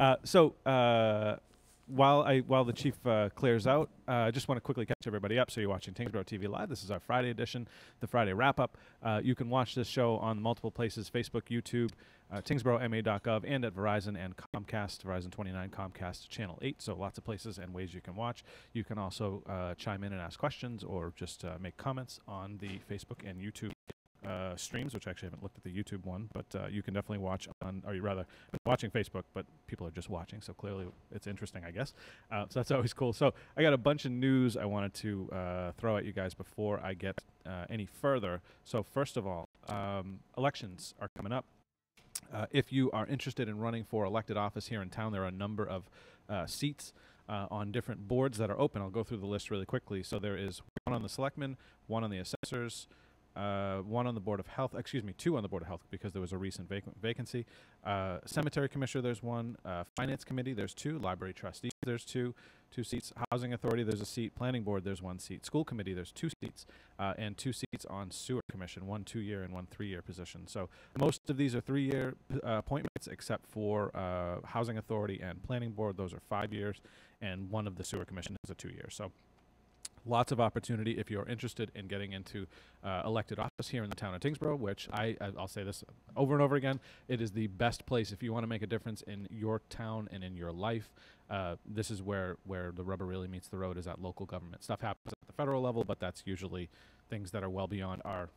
While the Chief clears out, I just want to quickly catch everybody up. So you're watching Tyngsborough TV Live. This is our Friday edition, the Friday wrap-up. You can watch this show on multiple places: Facebook, YouTube, TyngsboroughMA.gov, and at Verizon and Comcast, Verizon 29, Comcast Channel 8. So lots of places and ways you can watch. You can also chime in and ask questions or just make comments on the Facebook and YouTube streams, which I actually haven't looked at the YouTube one, but you can definitely watch on, or rather, watching Facebook, but people are just watching, so clearly it's interesting, I guess. So that's always cool. So I got a bunch of news I wanted to throw at you guys before I get any further. So first of all, elections are coming up. If you are interested in running for elected office here in town, there are a number of seats on different boards that are open. I'll go through the list really quickly. So there is one on the selectmen, one on the assessors, one on the Board of Health, two on the Board of Health because there was a recent vacancy. Cemetery Commissioner, there's one. Finance Committee, there's two. Library Trustees, there's two seats. Housing Authority, there's a seat. Planning Board, there's one seat. School Committee, there's 2 seats. And 2 seats on Sewer Commission, 1 2-year and 1 3-year position. So most of these are 3-year appointments except for Housing Authority and Planning Board. Those are 5 years. And one of the Sewer Commission is a 2-year. So lots of opportunity if you're interested in getting into elected office here in the town of Tyngsborough, which I'll say this over and over again. It is the best place if you want to make a difference in your town and in your life. This is where the rubber really meets the road, is at local government. Stuff happens at the federal level, but that's usually things that are well beyond our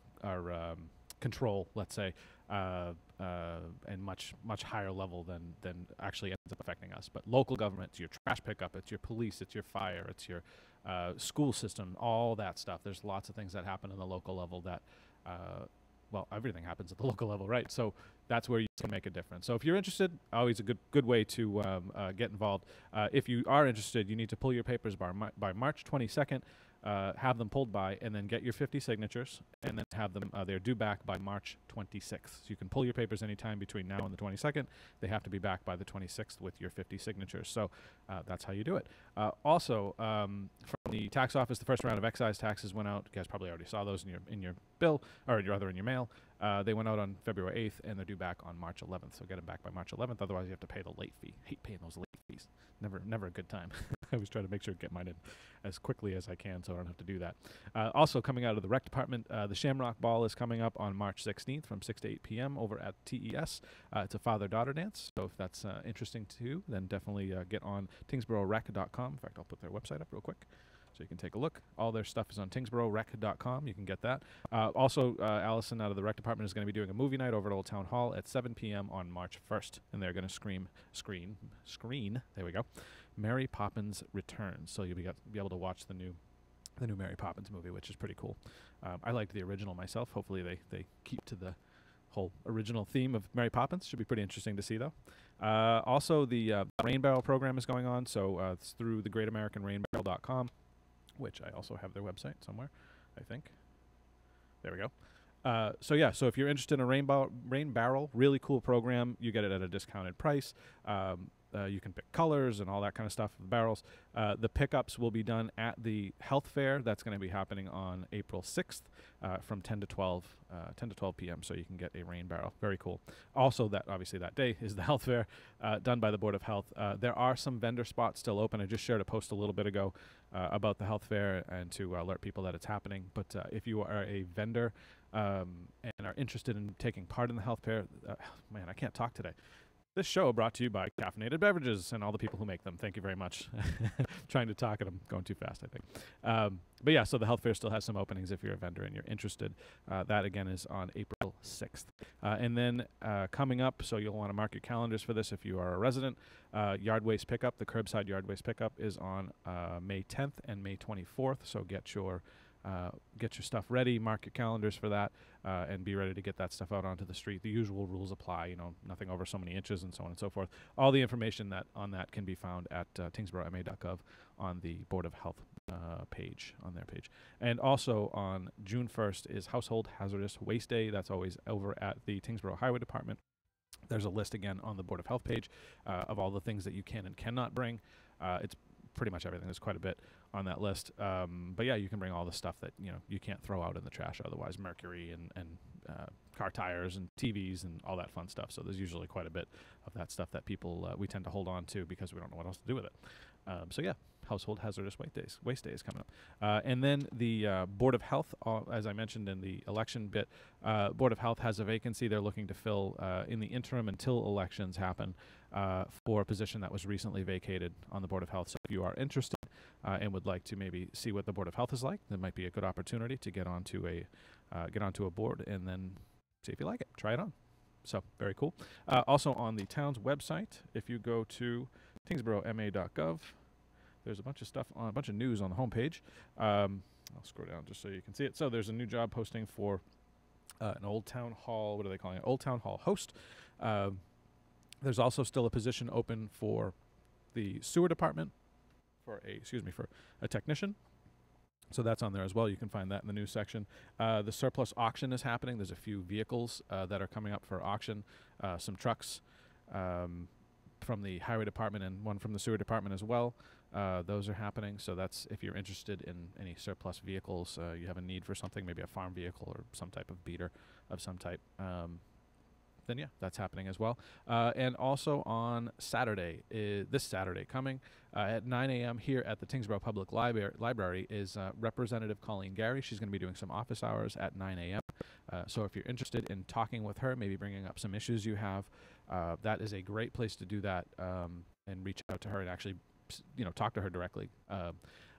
control, let's say, and much higher level than actually ends up affecting us. But local government, it's your trash pickup, it's your police, it's your fire, it's your school system, all that stuff. There's lots of things that happen on the local level that, well, everything happens at the local level, right? So that's where you can make a difference. So if you're interested, always a good way to get involved. If you are interested, you need to pull your papers by March 22nd. Have them pulled by, and then get your 50 signatures, and then have them, they're due back by March 26th. So you can pull your papers anytime between now and the 22nd. They have to be back by the 26th with your 50 signatures. So that's how you do it. Also, from the tax office, the first round of excise taxes went out. You guys probably already saw those in your bill, or rather in your mail. They went out on February 8th, and they're due back on March 11th. So get them back by March 11th. Otherwise, you have to pay the late fee. Hate paying those late fees. Never a good time. I always try to make sure to get mine in as quickly as I can so I don't have to do that. Also coming out of the rec department, the Shamrock Ball is coming up on March 16th from 6 to 8 p.m. over at TES. It's a father-daughter dance, so if that's interesting to you, then definitely get on TyngsboroughRec.com. In fact, I'll put their website up real quick so you can take a look. All their stuff is on TyngsboroughRec.com. You can get that. Also, Allison out of the rec department is going to be doing a movie night over at Old Town Hall at 7 p.m. on March 1st, and they're going to screen, there we go, Mary Poppins Returns. So you'll be able to watch the new Mary Poppins movie, which is pretty cool. I liked the original myself. Hopefully they keep to the whole original theme of Mary Poppins. Should be pretty interesting to see, though. Also, the Rain Barrel program is going on, so it's through the GreatAmericanRainBarrel.com, which I also have their website somewhere, I think. There we go. So if you're interested in a rain barrel, really cool program. You get it at a discounted price. You can pick colors and all that kind of stuff of the barrels. The pickups will be done at the health fair. That's going to be happening on April 6th from 10 to 12 p.m. So you can get a rain barrel. Very cool. Also, obviously that day is the health fair done by the Board of Health. There are some vendor spots still open. I just shared a post a little bit ago about the health fair and to alert people that it's happening. But if you are a vendor and are interested in taking part in the health fair, man, I can't talk today. This show brought to you by caffeinated beverages and all the people who make them. Thank you very much. Trying to talk and I'm going too fast, I think. But yeah, so the health fair still has some openings if you're a vendor and you're interested. That, again, is on April 6th. And then coming up, so you'll want to mark your calendars for this if you are a resident, yard waste pickup, the curbside yard waste pickup is on May 10th and May 24th. So get your stuff ready, mark your calendars for that, and be ready to get that stuff out onto the street. The usual rules apply, nothing over so many inches and so on and so forth. All the information on that can be found at tyngsboroughma.gov on the Board of Health page, on their page. And also on June 1st is Household Hazardous Waste Day. That's always over at the Tyngsborough Highway Department. There's a list again on the Board of Health page of all the things that you can and cannot bring. It's pretty much everything. There's quite a bit on that list. But yeah, you can bring all the stuff that you can't throw out in the trash otherwise, mercury and car tires and TVs and all that fun stuff. So there's usually quite a bit of that stuff that people we tend to hold on to because we don't know what else to do with it. So yeah, Household Hazardous Waste Day is coming up. And then the Board of Health, as I mentioned in the election bit, Board of Health has a vacancy they're looking to fill in the interim until elections happen for a position that was recently vacated on the Board of Health. So if you are interested and would like to maybe see what the Board of Health is like, that might be a good opportunity to get onto a get onto a board and then see if you like it. Try it on. So very cool. Also on the town's website, if you go to tyngsboroughma.gov, there's a bunch of stuff on, a bunch of news on the homepage. I'll scroll down just so you can see it. So there's a new job posting for an Old Town Hall. What are they calling it? Old Town Hall host. There's also still a position open for the sewer department for a technician. So that's on there as well. You can find that in the news section. The surplus auction is happening. There's a few vehicles that are coming up for auction. Some trucks from the highway department and one from the sewer department as well. Those are happening. So that's if you're interested in any surplus vehicles, you have a need for something, maybe a farm vehicle or some type of beater of some type. Then yeah, that's happening as well. And also on Saturday, this Saturday coming at 9 a.m. here at the Tyngsborough Public Library is Representative Colleen Gary. She's going to be doing some office hours at 9 a.m. So if you're interested in talking with her, maybe bringing up some issues you have, that is a great place to do that and reach out to her and actually, talk to her directly.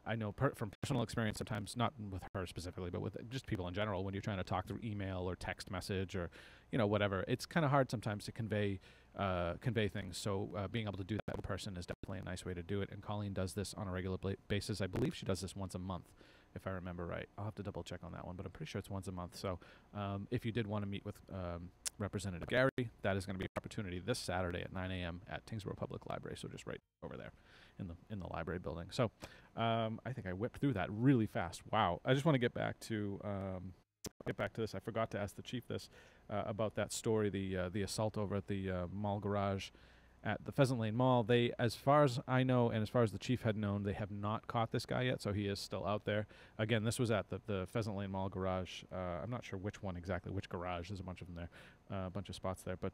I know from personal experience, sometimes not with her specifically, but with just people in general, when you're trying to talk through email or text message or, whatever, it's kind of hard sometimes to convey things. So being able to do that in person is definitely a nice way to do it. And Colleen does this on a regular basis. I believe she does this once a month, if I remember right. I'll have to double check on that one, but I'm pretty sure it's once a month. So if you did want to meet with Representative Gary, that is going to be an opportunity this Saturday at 9 a.m. at Tyngsborough Public Library. So just right over there in the library building. So I think I whipped through that really fast. Wow. I just want to get back to this. I forgot to ask the chief this about that story, the assault over at the mall garage at the Pheasant Lane Mall. They, as far as I know, and as far as the chief had known, they have not caught this guy yet, so he is still out there. Again, this was at the Pheasant Lane Mall garage. I'm not sure which one exactly, which garage. There's a bunch of them there, a bunch of spots there. But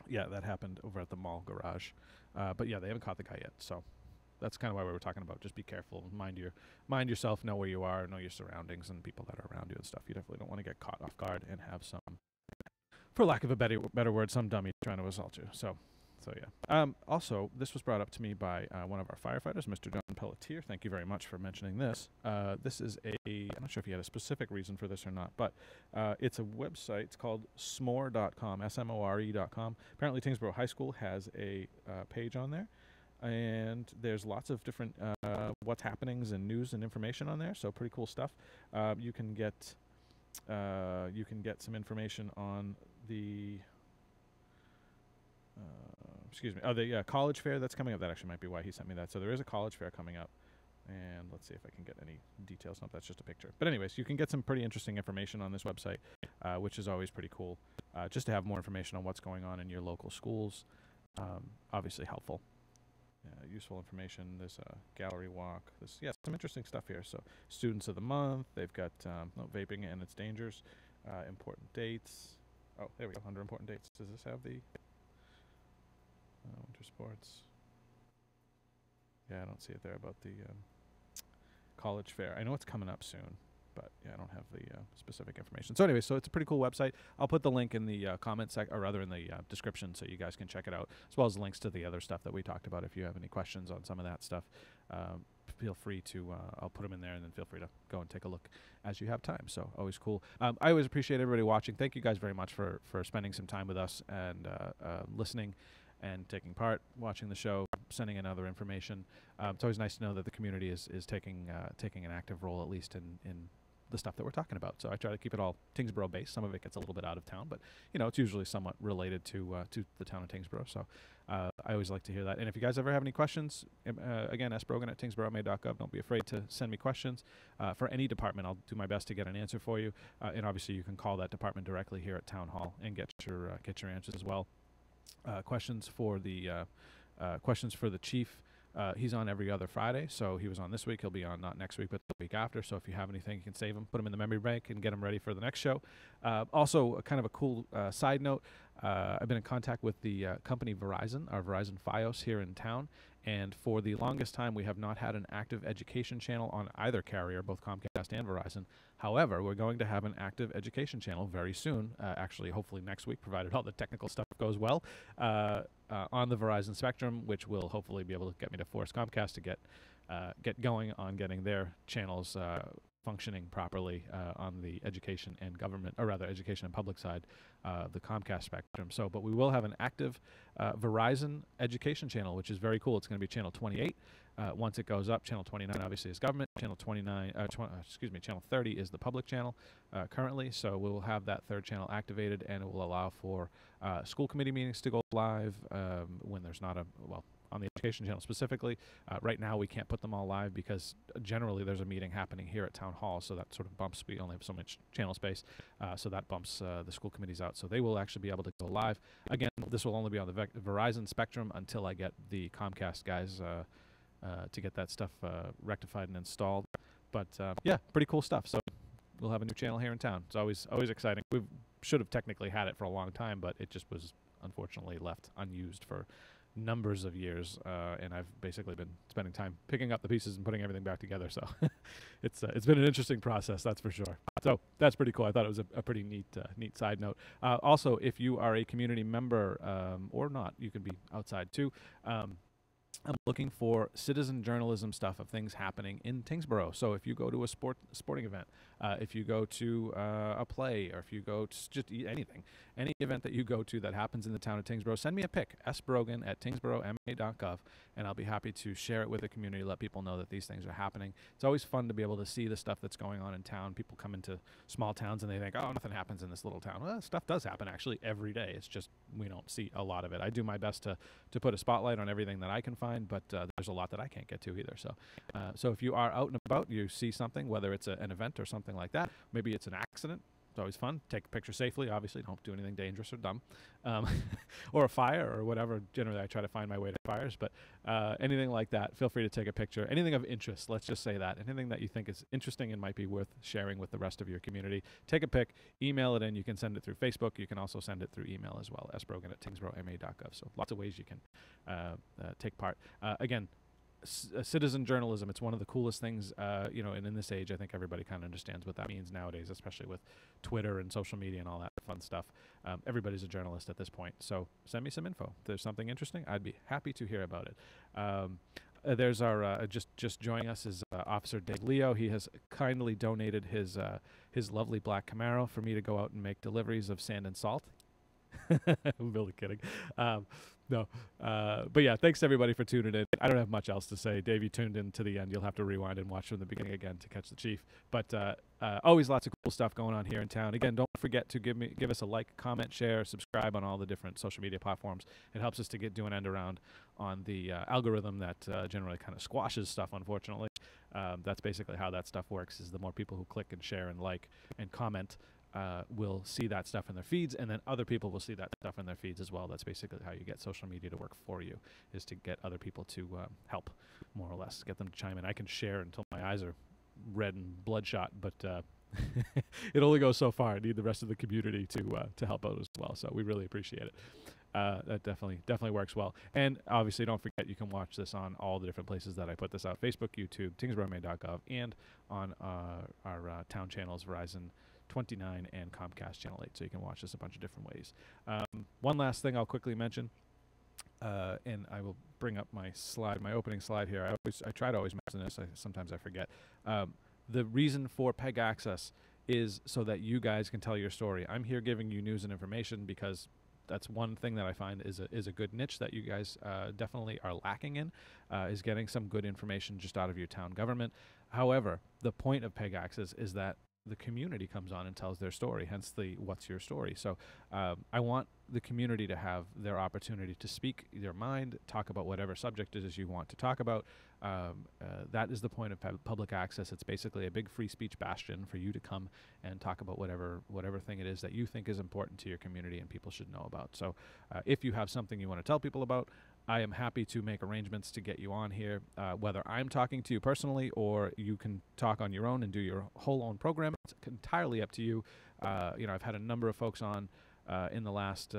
yeah, that happened over at the mall garage. But yeah, they haven't caught the guy yet, so that's kind of why we were talking about. Just be careful, mind yourself, know where you are, know your surroundings and people that are around you and stuff. You definitely don't want to get caught off guard and have some, for lack of a better word, some dummy trying to assault you. So yeah. Also, this was brought up to me by one of our firefighters, Mr. John Pelletier. Thank you very much for mentioning this. This is I'm not sure if he had a specific reason for this or not, but it's a website. It's called smore.com, smore.com. Apparently, Tyngsborough High School has a page on there, and there's lots of different what's happenings and news and information on there. So pretty cool stuff. You can get some information on the the college fair that's coming up. That actually might be why he sent me that. So there is a college fair coming up, and let's see if I can get any details. Nope, that's just a picture. But anyways, you can get some pretty interesting information on this website, which is always pretty cool, just to have more information on what's going on in your local schools. Obviously helpful. Useful information. There's a gallery walk. Some interesting stuff here. So students of the month. They've got vaping and its dangers. Important dates. Oh, there we go. Under important dates. Does this have the winter sports? Yeah, I don't see it there about the college fair. I know it's coming up soon, but yeah, I don't have the specific information. So anyway, so it's a pretty cool website. I'll put the link in the comment section, or rather in the description, so you guys can check it out, as well as links to the other stuff that we talked about. If you have any questions on some of that stuff, feel free to, I'll put them in there, and then feel free to go and take a look as you have time. So always cool. I always appreciate everybody watching. Thank you guys very much for spending some time with us and listening and taking part, watching the show, sending in other information. It's always nice to know that the community is taking an active role, at least in the stuff that we're talking about. So I try to keep it all Tyngsborough based. Some of it gets a little bit out of town, but it's usually somewhat related to the town of Tyngsborough. So I always like to hear that. And if you guys ever have any questions, again, sbrogan@tyngsboroughma.gov. Don't be afraid to send me questions for any department. I'll do my best to get an answer for you. And obviously, you can call that department directly here at Town Hall and get your answers as well. Questions for the chief. He's on every other Friday, so he was on this week. He'll be on not next week, but the week after. So if you have anything, you can save him, put him in the memory bank, and get him ready for the next show. Also, kind of a cool side note, I've been in contact with the company Verizon, our Verizon Fios here in town, and for the longest time, we have not had an active education channel on either carrier, both Comcast and Verizon. However, we're going to have an active education channel very soon, actually, hopefully next week, provided all the technical stuff goes well, on the Verizon Spectrum, which will hopefully be able to get me to force Comcast to get going on getting their channels functioning properly on the education and government, or rather education and public side, the Comcast spectrum. So, but we will have an active Verizon education channel, which is very cool. It's going to be channel 28. Once it goes up, channel 29 obviously is government. Channel 29, channel 30 is the public channel currently. So we will have that third channel activated, and it will allow for school committee meetings to go live when there's not on the education channel specifically. Right now we can't put them all live because generally there's a meeting happening here at Town Hall, so that sort of bumps, we only have so much channel space, so that bumps the school committees out. So they will actually be able to go live. Again, this will only be on the Verizon spectrum until I get the Comcast guys to get that stuff rectified and installed. But yeah, pretty cool stuff. So we'll have a new channel here in town. It's always exciting. We should have technically had it for a long time, but it just was unfortunately left unused for numbers of years, and I've basically been spending time picking up the pieces and putting everything back together. So it's been an interesting process, that's for sure. So that's pretty cool. I thought it was a pretty neat side note. Also, if you are a community member or not, you can be outside too. I'm looking for citizen journalism stuff of things happening in Tyngsborough. So if you go to a sporting event, if you go to a play, or if you go to just anything, any event that you go to that happens in the town of Tyngsborough, send me a pic, sbrogan@tyngsboroughma.gov, and I'll be happy to share it with the community, let people know that these things are happening. It's always fun to be able to see the stuff that's going on in town. People come into small towns and they think, oh, nothing happens in this little town. Well, stuff does happen actually every day. It's just we don't see a lot of it. I do my best to put a spotlight on everything that I can find, but there's a lot that I can't get to either. So if you are out and about, you see something, whether it's an event or something like that, maybe it's an accident. It's always fun. Take a picture safely. Obviously, don't do anything dangerous or dumb, or a fire or whatever. Generally, I try to find my way to fires, but anything like that, feel free to take a picture. Anything of interest, let's just say that. Anything that you think is interesting and might be worth sharing with the rest of your community, take a pic, email it in. You can send it through Facebook. You can also send it through email as well, sbrogan@tyngsboroughma.gov. So lots of ways you can take part. Again, citizen journalism, it's one of the coolest things, and in this age I think everybody kind of understands what that means nowadays, especially with Twitter and social media and all that fun stuff. Everybody's a journalist at this point, so send me some info. If there's something interesting, I'd be happy to hear about it. There's our just joining us is Officer Dave Leo. He has kindly donated his lovely black Camaro for me to go out and make deliveries of sand and salt. I'm really kidding. No. But yeah, thanks everybody for tuning in. I don't have much else to say. Dave, you tuned in to the end. You'll have to rewind and watch from the beginning again to catch the chief. But always lots of cool stuff going on here in town. Again, don't forget to give us a like, comment, share, subscribe on all the different social media platforms. It helps us to do an end around on the algorithm that generally kind of squashes stuff, unfortunately. That's basically how that stuff works, is the more people who click and share and like and comment, will see that stuff in their feeds, and then other people will see that stuff in their feeds as well. That's basically how you get social media to work for you, is to get other people to help, more or less, get them to chime in. I can share until my eyes are red and bloodshot, but it only goes so far. I need the rest of the community to help out as well, so we really appreciate it. That definitely works well. And obviously, don't forget, you can watch this on all the different places that I put this out: Facebook, YouTube, tyngsboroughma.gov, and on our town channels, Verizon 29 and Comcast Channel 8, so you can watch this a bunch of different ways. One last thing I'll quickly mention, and I will bring up my opening slide here. I try to always mention this. Sometimes I forget. The reason for PEG Access is so that you guys can tell your story. I'm here giving you news and information because that's one thing that I find is a good niche that you guys definitely are lacking in, is getting some good information just out of your town government. However, the point of PEG Access is that the community comes on and tells their story, hence the what's your story. So I want the community to have their opportunity to speak their mind, talk about whatever subject it is you want to talk about. That is the point of public access. It's basically a big free speech bastion for you to come and talk about whatever thing it is that you think is important to your community and people should know about. So if you have something you want to tell people about, I am happy to make arrangements to get you on here, whether I'm talking to you personally or you can talk on your own and do your whole own program. It's entirely up to you. I've had a number of folks on in the last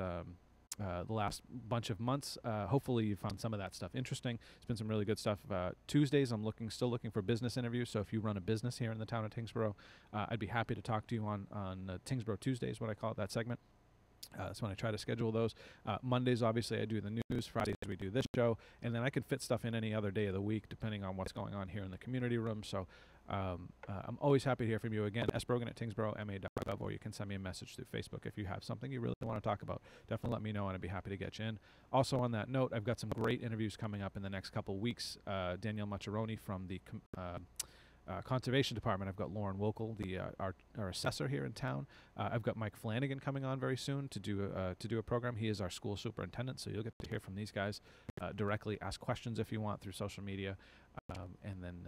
bunch of months. Hopefully you found some of that stuff interesting. It's been some really good stuff. Tuesdays, I'm still looking for business interviews. So if you run a business here in the town of Tyngsborough, I'd be happy to talk to you on Tyngsborough Tuesdays, what I call it, that segment. That's when I try to schedule those. Mondays, obviously, I do the news. Fridays, we do this show. And then I can fit stuff in any other day of the week, depending on what's going on here in the community room. So I'm always happy to hear from you. Again, sbrogan@tyngsborough.ma.gov, or you can send me a message through Facebook if you have something you really want to talk about. Definitely let me know, and I'd be happy to get you in. Also, on that note, I've got some great interviews coming up in the next couple weeks. Danielle Maccheroni from the Conservation Department. I've got Lauren Wilkel, our assessor here in town. I've got Mike Flanagan coming on very soon to do a program. He is our school superintendent, so you'll get to hear from these guys directly. Ask questions if you want through social media, and then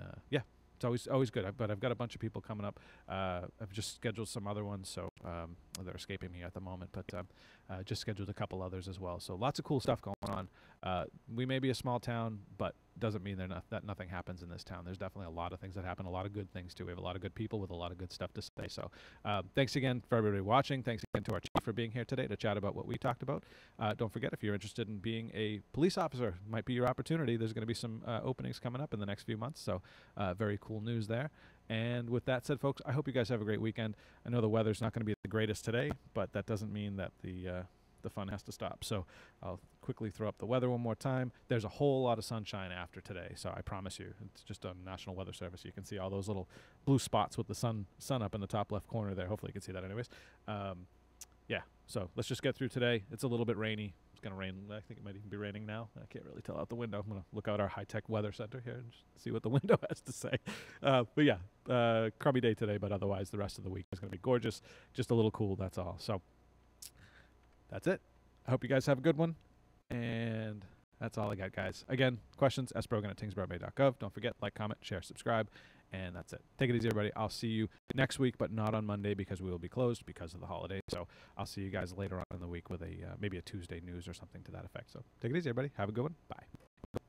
it's always good. But I've got a bunch of people coming up. I've just scheduled some other ones, so they're escaping me at the moment. But just scheduled a couple others as well. So lots of cool stuff going on. We may be a small town, but doesn't mean that nothing happens in this town. There's definitely a lot of things that happen, a lot of good things too. We have a lot of good people with a lot of good stuff to say. So thanks again for everybody watching. Thanks again to our chief for being here today to chat about what we talked about. Don't forget, if you're interested in being a police officer, might be your opportunity. There's going to be some openings coming up in the next few months. So very cool news there. And with that said, folks, I hope you guys have a great weekend. I know the weather's not going to be the greatest today, but that doesn't mean that the fun has to stop. So I'll quickly throw up the weather one more time. There's a whole lot of sunshine after today, so I promise you. It's just on National Weather Service. You can see all those little blue spots with the sun up in the top left corner there. Hopefully you can see that anyways. So let's just get through today. It's a little bit rainy. It's going to rain. I think it might even be raining now. I can't really tell out the window. I'm going to look out our high-tech weather center here and just see what the window has to say. Crummy day today, but otherwise the rest of the week is going to be gorgeous. Just a little cool, that's all. So that's it. I hope you guys have a good one. And that's all I got, guys. Again, questions, sbrogan@tyngsborough.gov. Don't forget, like, comment, share, subscribe. And that's it. Take it easy, everybody. I'll see you next week, but not on Monday because we will be closed because of the holiday. So I'll see you guys later on in the week with maybe a Tuesday news or something to that effect. So take it easy, everybody. Have a good one. Bye.